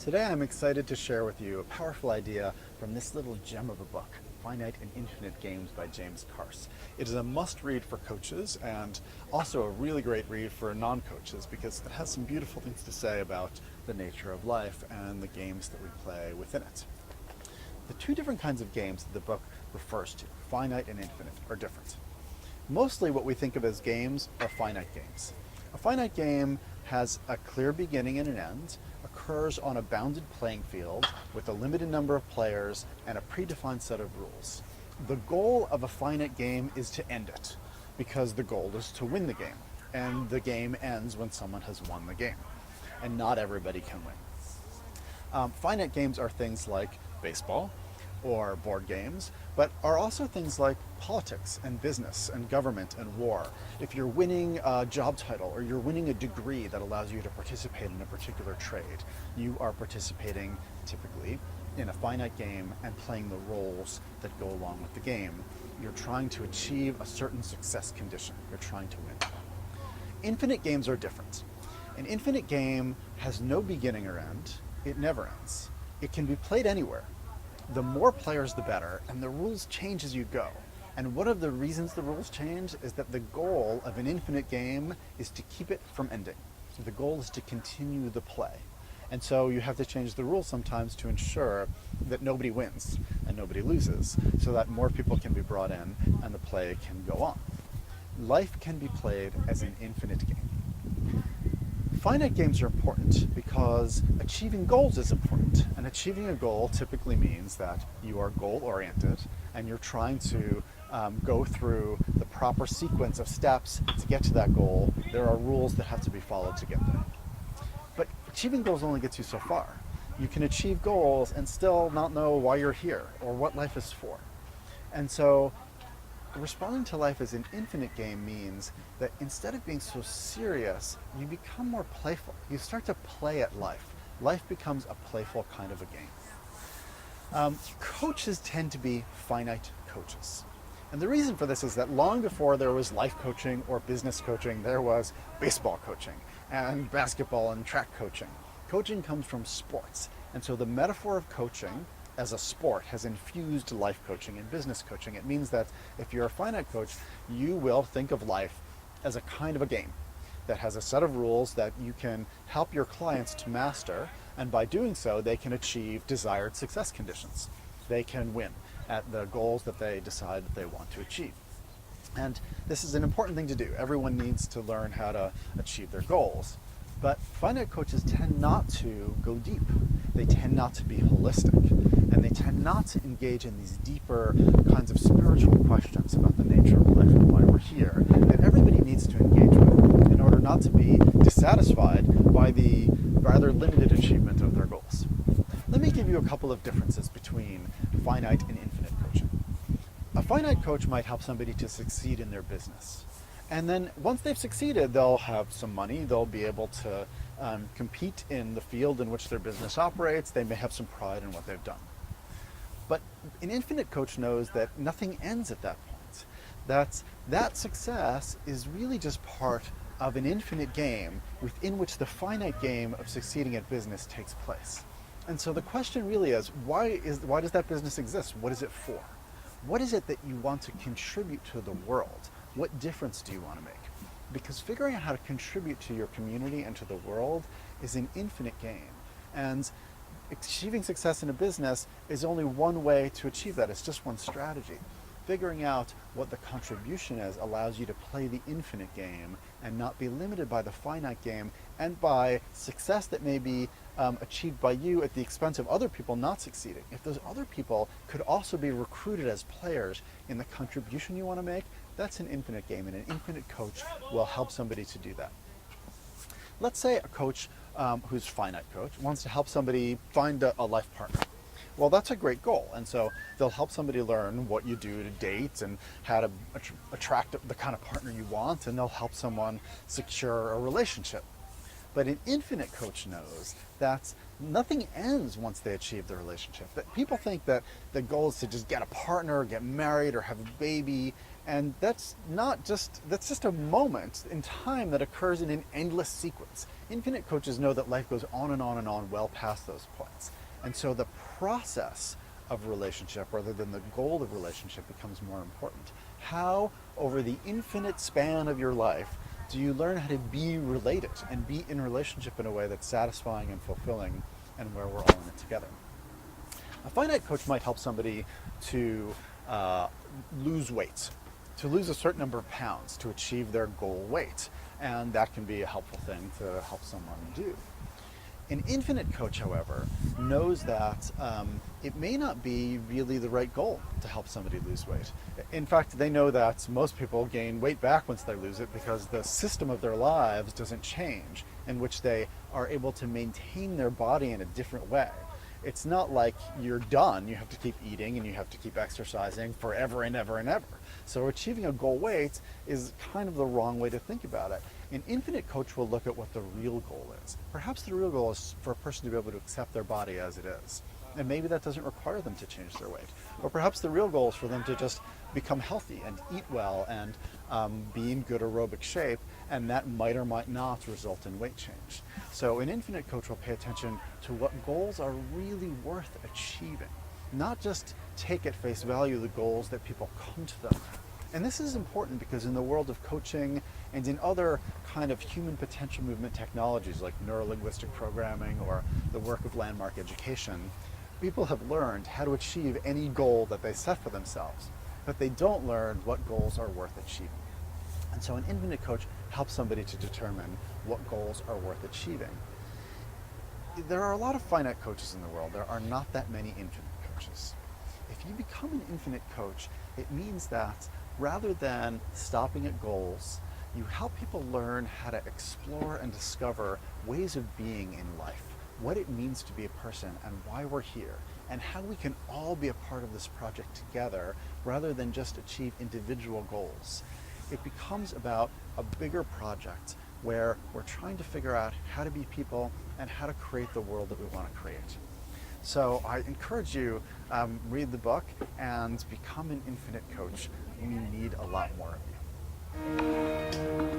Today I'm excited to share with you a powerful idea from this little gem of a book, Finite and Infinite Games by James Carse. It is a must-read for coaches and also a really great read for non-coaches because it has some beautiful things to say about the nature of life and the games that we play within it. The two different kinds of games that the book refers to, finite and infinite, are different. Mostly what we think of as games are finite games. A finite game has a clear beginning and an end, occurs on a bounded playing field with a limited number of players and a predefined set of rules. The goal of a finite game is to end it, because the goal is to win the game, and the game ends when someone has won the game, and not everybody can win. Finite games are things like baseball or board games, but are also things like politics and business and government and war. If you're winning a job title or you're winning a degree that allows you to participate in a particular trade, you are participating typically in a finite game and playing the roles that go along with the game. You're trying to achieve a certain success condition. You're trying to win. Infinite games are different. An infinite game has no beginning or end. It never ends. It can be played anywhere. The more players, the better, and the rules change as you go. And one of the reasons the rules change is that the goal of an infinite game is to keep it from ending. So the goal is to continue the play. And so you have to change the rules sometimes to ensure that nobody wins and nobody loses, so that more people can be brought in and the play can go on. Life can be played as an infinite game. Finite games are important because achieving goals is important, and achieving a goal typically means that you are goal-oriented and you're trying to go through the proper sequence of steps to get to that goal. There are rules that have to be followed to get there. But achieving goals only gets you so far. You can achieve goals and still not know why you're here or what life is for. And so responding to life as an infinite game means that instead of being so serious, you become more playful. You start to play at life. Life becomes a playful kind of a game. Coaches tend to be finite coaches. And the reason for this is that long before there was life coaching or business coaching, there was baseball coaching and basketball and track coaching. Coaching comes from sports. And so the metaphor of coaching as a sport has infused life coaching and business coaching. It means that if you're a finite coach, you will think of life as a kind of a game that has a set of rules that you can help your clients to master, and by doing so, they can achieve desired success conditions. They can win at the goals that they decide that they want to achieve. And this is an important thing to do. Everyone needs to learn how to achieve their goals. But finite coaches tend not to go deep. They tend not to be holistic. And they tend not to engage in these deeper kinds of spiritual questions about the nature of life and why we're here that everybody needs to engage with in order not to be dissatisfied by the rather limited achievement of their goals. Let me give you a couple of differences between finite and infinite coaching. A finite coach might help somebody to succeed in their business. And then once they've succeeded, they'll have some money, they'll be able to compete in the field in which their business operates, they may have some pride in what they've done. But an infinite coach knows that nothing ends at that point. That success is really just part of an infinite game within which the finite game of succeeding at business takes place. And so the question really is, why does that business exist? What is it for? What is it that you want to contribute to the world? What difference do you want to make? Because figuring out how to contribute to your community and to the world is an infinite game. And achieving success in a business is only one way to achieve that. It's just one strategy. Figuring out what the contribution is allows you to play the infinite game and not be limited by the finite game and by success that may be achieved by you at the expense of other people not succeeding. If those other people could also be recruited as players in the contribution you want to make, that's an infinite game, and an infinite coach will help somebody to do that. Let's say a coach who's a finite coach wants to help somebody find a life partner. Well, that's a great goal, and so they'll help somebody learn what you do to date and how to attract the kind of partner you want, and they'll help someone secure a relationship. But an infinite coach knows that nothing ends once they achieve the relationship. That people think that the goal is to just get a partner, get married, or have a baby, and that's just a moment in time that occurs in an endless sequence. Infinite coaches know that life goes on and on and on well past those points. And so the process of relationship rather than the goal of relationship becomes more important. How, over the infinite span of your life, do you learn how to be related and be in relationship in a way that's satisfying and fulfilling and where we're all in it together? A finite coach might help somebody to lose weight, to lose a certain number of pounds to achieve their goal weight. And that can be a helpful thing to help someone do. An infinite coach, however, knows that it may not be really the right goal to help somebody lose weight. In fact, they know that most people gain weight back once they lose it because the system of their lives doesn't change, in which they are able to maintain their body in a different way. It's not like you're done. You have to keep eating and you have to keep exercising forever and ever and ever. So achieving a goal weight is kind of the wrong way to think about it. An infinite coach will look at what the real goal is. Perhaps the real goal is for a person to be able to accept their body as it is. And maybe that doesn't require them to change their weight. Or perhaps the real goal is for them to just become healthy and eat well and be in good aerobic shape, and that might or might not result in weight change. So an infinite coach will pay attention to what goals are really worth achieving, not just take at face value the goals that people come to them. And this is important because in the world of coaching and in other kind of human potential movement technologies like neurolinguistic programming or the work of landmark education, people have learned how to achieve any goal that they set for themselves, but they don't learn what goals are worth achieving. And so an infinite coach helps somebody to determine what goals are worth achieving. There are a lot of finite coaches in the world. There are not that many infinite coaches. If you become an infinite coach, it means that rather than stopping at goals, you help people learn how to explore and discover ways of being in life, what it means to be a person and why we're here, and how we can all be a part of this project together rather than just achieve individual goals. It becomes about a bigger project where we're trying to figure out how to be people and how to create the world that we want to create. So I encourage you, read the book and become an infinite coach. We need a lot more of you.